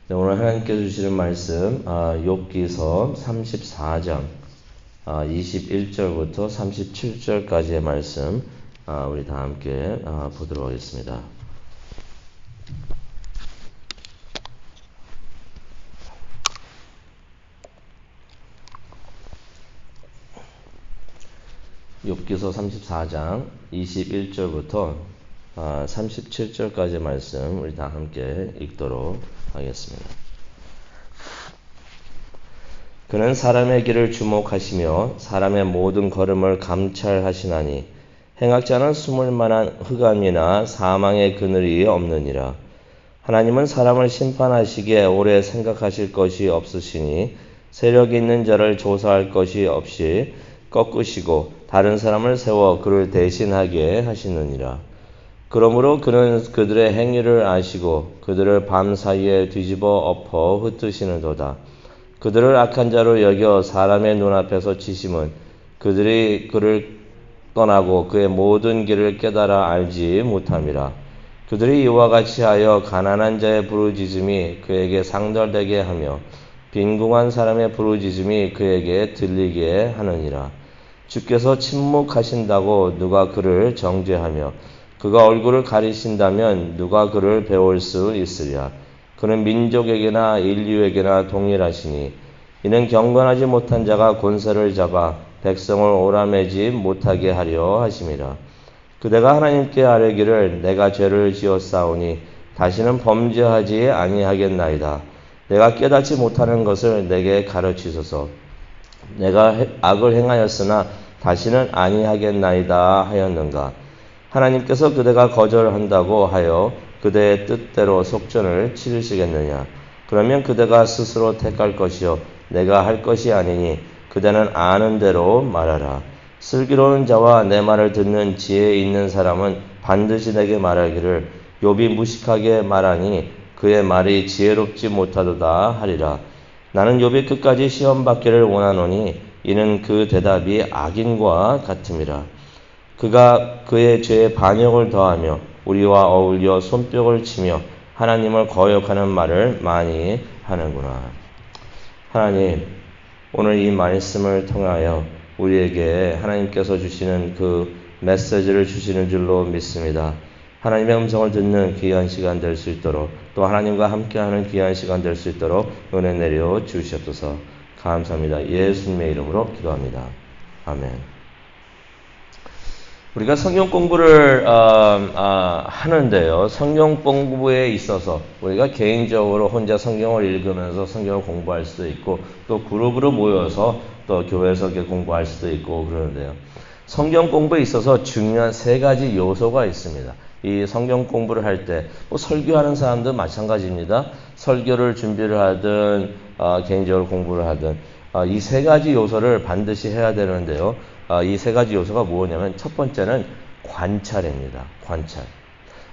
네, 오늘 하나님께서 주시는 말씀 욥기서 34장 21절부터 37절까지의 말씀 우리 다 함께 보도록 하겠습니다. 욥기서 34장 21절부터 37절까지의 말씀 우리 다 함께 읽도록 하겠습니다. 그는 사람의 길을 주목하시며 사람의 모든 걸음을 감찰하시나니 행악자는 숨을 만한 흑암이나 사망의 그늘이 없느니라. 하나님은 사람을 심판하시기에 오래 생각하실 것이 없으시니 세력 있는 자를 조사할 것이 없이 꺾으시고 다른 사람을 세워 그를 대신하게 하시느니라. 그러므로 그는 그들의 행위를 아시고 그들을 밤사이에 뒤집어 엎어 흩으시는도다. 그들을 악한 자로 여겨 사람의 눈앞에서 치심은 그들이 그를 떠나고 그의 모든 길을 깨달아 알지 못함이라. 그들이 이와 같이 하여 가난한 자의 부르짖음이 그에게 상달되게 하며 빈궁한 사람의 부르짖음이 그에게 들리게 하느니라. 주께서 침묵하신다고 누가 그를 정죄하며 그가 얼굴을 가리신다면 누가 그를 배울 수 있으랴. 그는 민족에게나 인류에게나 동일하시니 이는 경건하지 못한 자가 권세를 잡아 백성을 오라매지 못하게 하려 하심이라. 그대가 하나님께 아뢰기를 내가 죄를 지었사오니 다시는 범죄하지 아니하겠나이다. 내가 깨닫지 못하는 것을 내게 가르치소서. 내가 악을 행하였으나 다시는 아니하겠나이다 하였는가. 하나님께서 그대가 거절한다고 하여 그대의 뜻대로 속전을 치르시겠느냐. 그러면 그대가 스스로 택할 것이요 내가 할 것이 아니니 그대는 아는 대로 말하라. 슬기로운 자와 내 말을 듣는 지혜 있는 사람은 반드시 내게 말하기를 욥이 무식하게 말하니 그의 말이 지혜롭지 못하도다 하리라. 나는 욥이 끝까지 시험받기를 원하노니 이는 그 대답이 악인과 같음이라. 그가 그의 죄에 반역을 더하며 우리와 어울려 손뼉을 치며 하나님을 거역하는 말을 많이 하는구나. 하나님, 오늘 이 말씀을 통하여 우리에게 하나님께서 주시는 그 메시지를 주시는 줄로 믿습니다. 하나님의 음성을 듣는 귀한 시간 될 수 있도록 또 하나님과 함께하는 귀한 시간 될 수 있도록 은혜 내려 주시옵소서. 감사합니다. 예수님의 이름으로 기도합니다. 아멘. 우리가 성경 공부를 하는데요. 성경 공부에 있어서 우리가 개인적으로 혼자 성경을 읽으면서 성경을 공부할 수도 있고 또 그룹으로 모여서 또 교회에서 공부할 수도 있고 그러는데요. 성경 공부에 있어서 중요한 세 가지 요소가 있습니다. 이 성경 공부를 할 때 설교하는 사람도 마찬가지입니다. 설교를 준비를 하든 개인적으로 공부를 하든 이 세 가지 요소를 반드시 해야 되는데요. 이 세 가지 요소가 뭐냐면 첫 번째는 관찰입니다.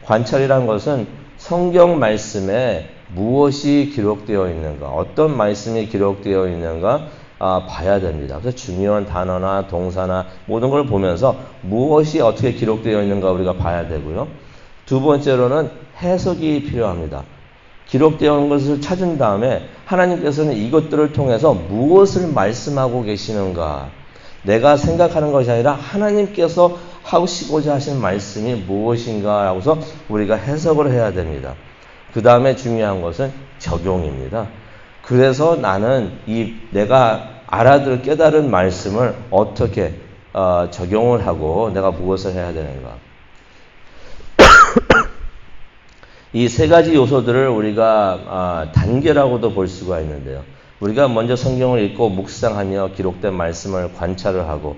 관찰이란 것은 성경 말씀에 무엇이 기록되어 있는가, 어떤 말씀이 기록되어 있는가 봐야 됩니다. 그래서 중요한 단어나 동사나 모든 걸 보면서 무엇이 어떻게 기록되어 있는가 우리가 봐야 되고요. 두 번째로는 해석이 필요합니다. 기록되어 있는 것을 찾은 다음에 하나님께서는 이것들을 통해서 무엇을 말씀하고 계시는가, 내가 생각하는 것이 아니라 하나님께서 하시고자 하신 말씀이 무엇인가 하고서 우리가 해석을 해야 됩니다. 그 다음에 중요한 것은 적용입니다. 그래서 나는 내가 깨달은 말씀을 어떻게 적용을 하고 내가 무엇을 해야 되는가. 이 세 가지 요소들을 우리가 단계라고도 볼 수가 있는데요. 우리가 먼저 성경을 읽고 묵상하며 기록된 말씀을 관찰을 하고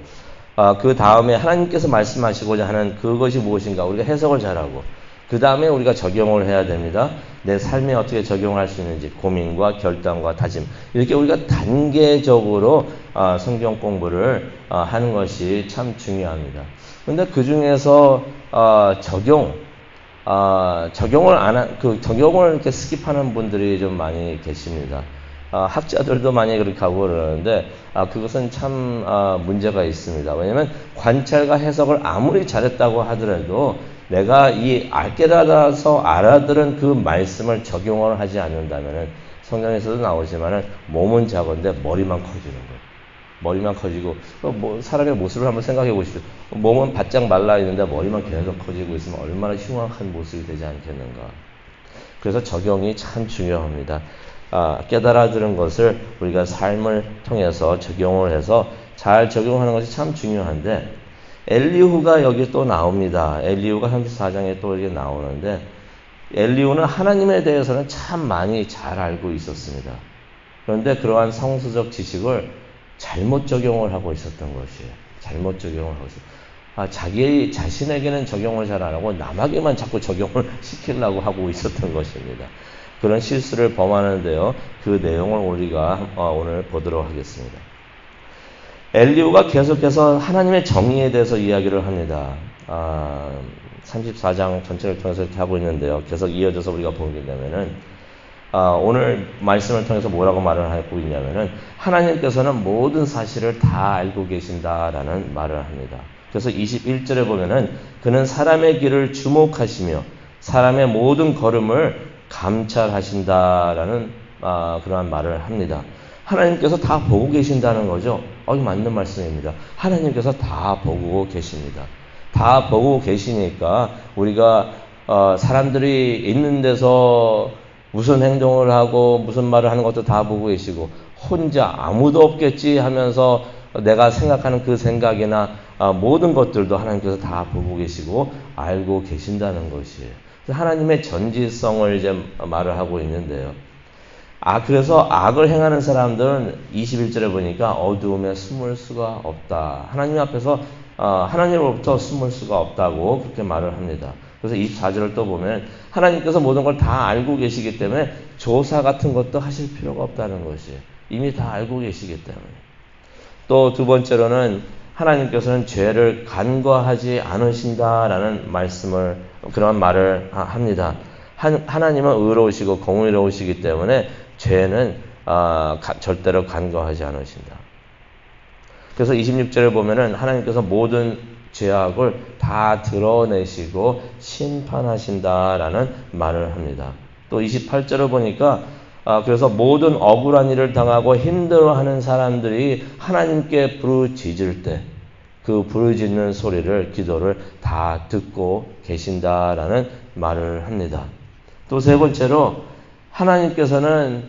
그 다음에 하나님께서 말씀하시고자 하는 그것이 무엇인가 우리가 해석을 잘하고 그 다음에 우리가 적용을 해야 됩니다. 내 삶에 어떻게 적용할 수 있는지 고민과 결단과 다짐, 이렇게 우리가 단계적으로 성경 공부를 하는 것이 참 중요합니다. 그런데 그 중에서 적용을 이렇게 스킵하는 분들이 좀 많이 계십니다. 학자들도 많이 그렇게 하고 그러는데 그것은 참 문제가 있습니다. 왜냐하면 관찰과 해석을 아무리 잘했다고 하더라도 내가 깨달아서 알아들은 그 말씀을 적용을 하지 않는다면 성경에서도 나오지만은 몸은 작은데 머리만 커지는 거예요. 머리만 커지고 사람의 모습을 한번 생각해 보십시오. 몸은 바짝 말라 있는데 머리만 계속 커지고 있으면 얼마나 흉악한 모습이 되지 않겠는가. 그래서 적용이 참 중요합니다. 깨달아 들은 것을 우리가 삶을 통해서 적용을 해서 잘 적용하는 것이 참 중요한데, 엘리후가 여기 또 나옵니다. 엘리후가 34장에 또 이렇게 나오는데, 엘리후는 하나님에 대해서는 참 많이 잘 알고 있었습니다. 그런데 그러한 성서적 지식을 잘못 적용을 하고 있었던 것이에요. 잘못 적용을 하고 있어요. 자기 자신에게는 적용을 잘 안 하고 남에게만 자꾸 적용을 시키려고 하고 있었던 것입니다. 그런 실수를 범하는데요. 그 내용을 우리가 오늘 보도록 하겠습니다. 엘리후가 계속해서 하나님의 정의에 대해서 이야기를 합니다. 34장 전체를 통해서 이렇게 하고 있는데요. 계속 이어져서 우리가 보게 되면은 오늘 말씀을 통해서 뭐라고 말을 하고 있냐면은 하나님께서는 모든 사실을 다 알고 계신다라는 말을 합니다. 그래서 21절에 보면은 그는 사람의 길을 주목하시며 사람의 모든 걸음을 감찰하신다라는 그러한 말을 합니다. 하나님께서 다 보고 계신다는 거죠. 이거 맞는 말씀입니다. 하나님께서 다 보고 계십니다. 다 보고 계시니까 우리가 사람들이 있는 데서 무슨 행동을 하고 무슨 말을 하는 것도 다 보고 계시고, 혼자 아무도 없겠지 하면서 내가 생각하는 그 생각이나 모든 것들도 하나님께서 다 보고 계시고 알고 계신다는 것이에요. 하나님의 전지성을 이제 말을 하고 있는데요. 그래서 악을 행하는 사람들은 21절에 보니까 어두움에 숨을 수가 없다. 하나님 앞에서 하나님으로부터 숨을 수가 없다고 그렇게 말을 합니다. 그래서 24절을 또 보면 하나님께서 모든 걸 다 알고 계시기 때문에 조사 같은 것도 하실 필요가 없다는 것이에요. 이미 다 알고 계시기 때문에. 또 두 번째로는 하나님께서는 죄를 간과하지 않으신다라는 그런 말을 합니다. 하나님은 의로우시고 공의로우시기 때문에 죄는 절대로 간과하지 않으신다. 그래서 26절에 보면은 하나님께서 모든 죄악을 다 드러내시고 심판하신다라는 말을 합니다. 또 28절을 보니까 그래서 모든 억울한 일을 당하고 힘들어하는 사람들이 하나님께 부르짖을 때 그 부르짖는 소리를, 기도를 다 듣고 계신다라는 말을 합니다. 또 세 번째로 하나님께서는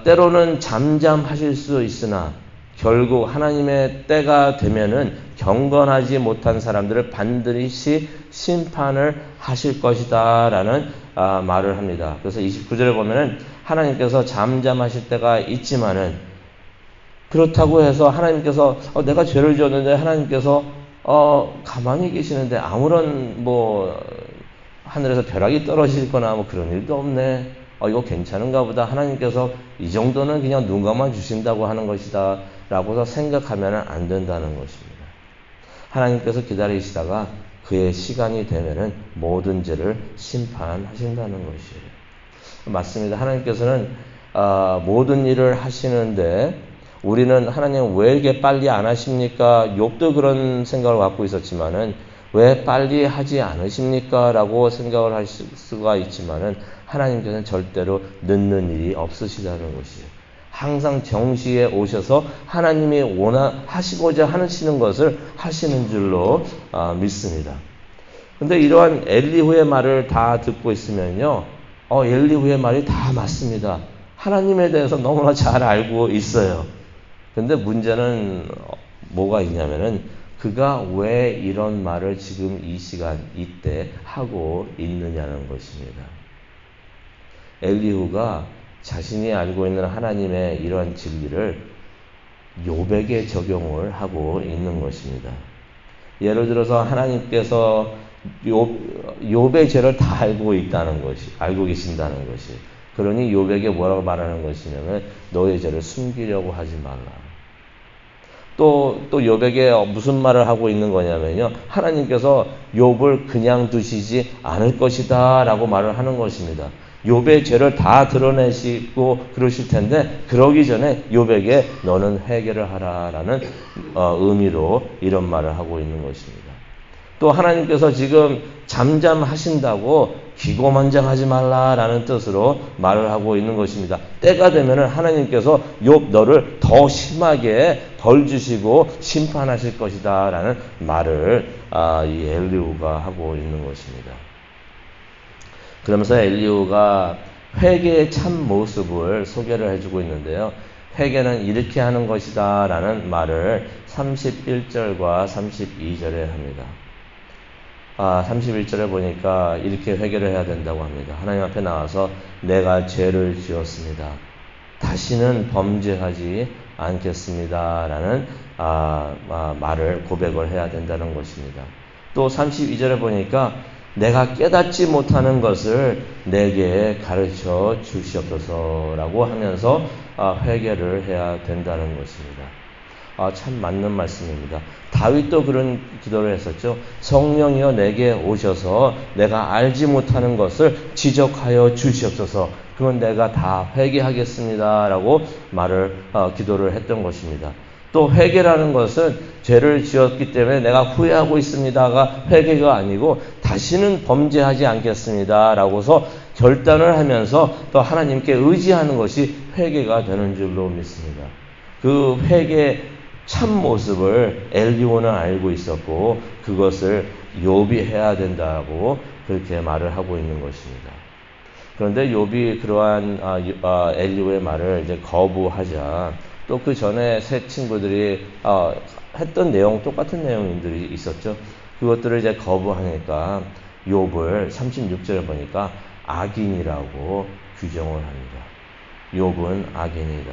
때로는 잠잠하실 수 있으나 결국 하나님의 때가 되면은 경건하지 못한 사람들을 반드시 심판을 하실 것이다 라는 말을 합니다. 그래서 29절에 보면은 하나님께서 잠잠하실 때가 있지만은, 그렇다고 해서 하나님께서 내가 죄를 지었는데 하나님께서 가만히 계시는데 아무런 하늘에서 벼락이 떨어지거나 그런 일도 없네. 이거 괜찮은가 보다. 하나님께서 이 정도는 그냥 눈 감아 주신다고 하는 것이다 라고서 생각하면 안 된다는 것입니다. 하나님께서 기다리시다가 그의 시간이 되면은 모든 죄를 심판하신다는 것이에요. 맞습니다. 하나님께서는 모든 일을 하시는데 우리는 하나님 왜 이렇게 빨리 안 하십니까? 욥도 그런 생각을 갖고 있었지만은 왜 빨리 하지 않으십니까? 라고 생각을 하실 수가 있지만은 하나님께서는 절대로 늦는 일이 없으시다는 것이에요. 항상 정시에 오셔서 하나님이 하시고자 하시는 것을 하시는 줄로 믿습니다. 근데 이러한 엘리후의 말을 다 듣고 있으면요, 엘리후의 말이 다 맞습니다. 하나님에 대해서 너무나 잘 알고 있어요. 근데 문제는 뭐가 있냐면은 그가 왜 이런 말을 지금 이 시간 이때 하고 있느냐는 것입니다. 엘리후가 자신이 알고 있는 하나님의 이러한 진리를 욥에게 적용을 하고 있는 것입니다. 예를 들어서 하나님께서 욥의 죄를 다 알고 계신다는 것이. 그러니 욥에게 뭐라고 말하는 것이냐면 너의 죄를 숨기려고 하지 말라. 또 욥에게 무슨 말을 하고 있는 거냐면요, 하나님께서 욥을 그냥 두시지 않을 것이다 라고 말을 하는 것입니다. 욥의 죄를 다 드러내시고 그러실 텐데 그러기 전에 욥에게 너는 회개를 하라라는 의미로 이런 말을 하고 있는 것입니다. 또 하나님께서 지금 잠잠하신다고 기고만장하지 말라라는 뜻으로 말을 하고 있는 것입니다. 때가 되면은 하나님께서 욥 너를 더 심하게 벌 주시고 심판하실 것이다라는 말을 이 엘리후가 하고 있는 것입니다. 그러면서 엘리후가 회개의 참 모습을 소개를 해주고 있는데요. 회개는 이렇게 하는 것이다 라는 말을 31절과 32절에 합니다. 31절에 보니까 이렇게 회개를 해야 된다고 합니다. 하나님 앞에 나와서 내가 죄를 지었습니다. 다시는 범죄하지 않겠습니다 라는 말을 고백을 해야 된다는 것입니다. 또 32절에 보니까 내가 깨닫지 못하는 것을 내게 가르쳐 주시옵소서라고 하면서 회개를 해야 된다는 것입니다. 참 맞는 말씀입니다. 다윗도 그런 기도를 했었죠. 성령이여 내게 오셔서 내가 알지 못하는 것을 지적하여 주시옵소서. 그건 내가 다 회개하겠습니다라고 기도를 했던 것입니다. 또 회개라는 것은 죄를 지었기 때문에 내가 후회하고 있습니다가 회개가 아니고 다시는 범죄하지 않겠습니다라고서 결단을 하면서 또 하나님께 의지하는 것이 회개가 되는 줄로 믿습니다. 그 회개 참 모습을 엘리후는 알고 있었고 그것을 욥이 해야 된다고 그렇게 말을 하고 있는 것입니다. 그런데 욥이 그러한 엘리후의 말을 이제 거부하자 또 그 전에 세 친구들이 했던 내용 똑같은 내용들이 있었죠. 그것들을 이제 거부하니까 욥을 36절에 보니까 악인이라고 규정을 합니다. 욥은 악인이다.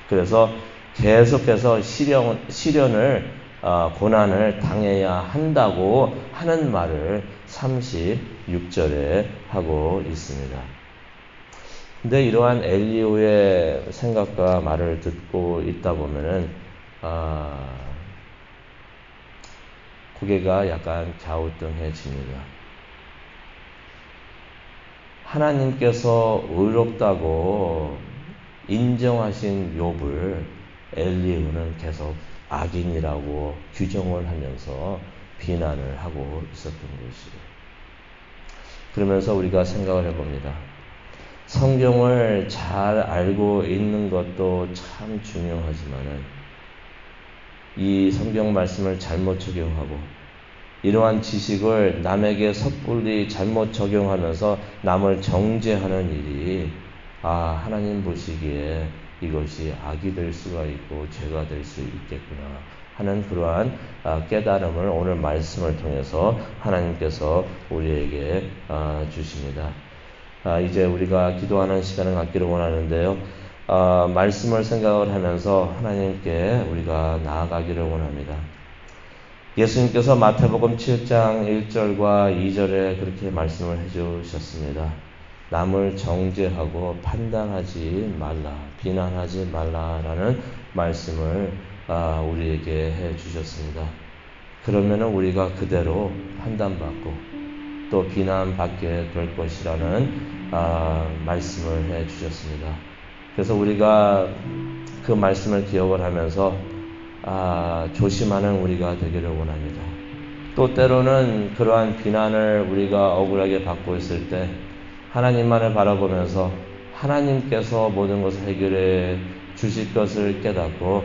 그래서 계속해서 시련을 고난을 당해야 한다고 하는 말을 36절에 하고 있습니다. 근데 이러한 엘리후의 생각과 말을 듣고 있다 보면은 고개가 약간 갸우뚱해집니다. 하나님께서 의롭다고 인정하신 욥을 엘리후는 계속 악인이라고 규정을 하면서 비난을 하고 있었던 것이에요. 그러면서 우리가 생각을 해봅니다. 성경을 잘 알고 있는 것도 참 중요하지만은 이 성경 말씀을 잘못 적용하고 이러한 지식을 남에게 섣불리 잘못 적용하면서 남을 정죄하는 일이 하나님 보시기에 이것이 악이 될 수가 있고 죄가 될 수 있겠구나 하는 그러한 깨달음을 오늘 말씀을 통해서 하나님께서 우리에게 주십니다. 이제 우리가 기도하는 시간을 갖기를 원하는데요. 말씀을 생각을 하면서 하나님께 우리가 나아가기를 원합니다. 예수님께서 마태복음 7장 1절과 2절에 그렇게 말씀을 해주셨습니다. 남을 정죄하고 판단하지 말라, 비난하지 말라라는 말씀을 우리에게 해주셨습니다. 그러면 우리가 그대로 판단받고 또 비난받게 될 것이라는 말씀을 해주셨습니다. 그래서 우리가 그 말씀을 기억을 하면서 조심하는 우리가 되기를 원합니다. 또 때로는 그러한 비난을 우리가 억울하게 받고 있을 때 하나님만을 바라보면서 하나님께서 모든 것을 해결해 주실 것을 깨닫고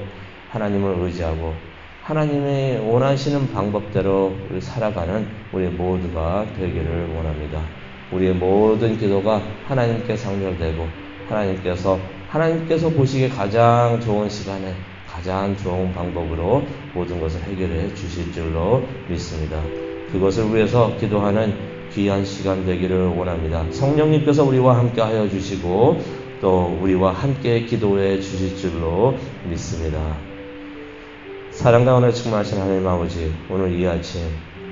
하나님을 의지하고 하나님이 원하시는 방법대로 우리 살아가는 우리 모두가 되기를 원합니다. 우리의 모든 기도가 하나님께 상달되고 하나님께서 보시기에 가장 좋은 시간에 가장 좋은 방법으로 모든 것을 해결해 주실 줄로 믿습니다. 그것을 위해서 기도하는 귀한 시간 되기를 원합니다. 성령님께서 우리와 함께 하여 주시고 또 우리와 함께 기도해 주실 줄로 믿습니다. 사랑과 은혜로 충만하신 하나님 아버지, 오늘 이 아침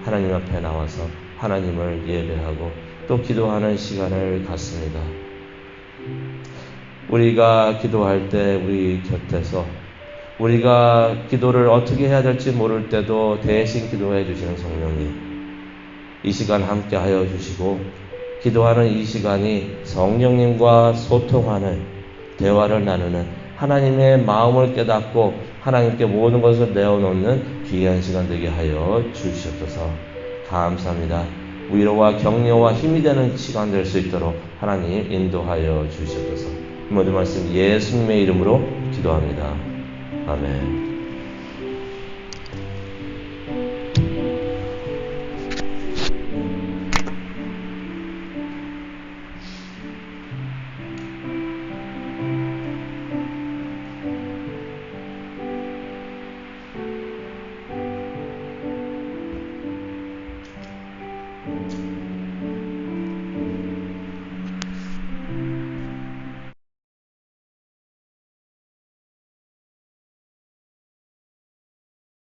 하나님 앞에 나와서 하나님을 예배하고 또 기도하는 시간을 갖습니다. 우리가 기도할 때 우리 곁에서 우리가 기도를 어떻게 해야 될지 모를 때도 대신 기도해 주시는 성령님, 이 시간 함께 하여 주시고 기도하는 이 시간이 성령님과 소통하는 대화를 나누는 하나님의 마음을 깨닫고 하나님께 모든 것을 내어놓는 귀한 시간 되게 하여 주시옵소서. 감사합니다. 위로와 격려와 힘이 되는 시간 될 수 있도록 하나님 인도하여 주시옵소서. 모든 말씀 예수님의 이름으로 기도합니다. 아멘.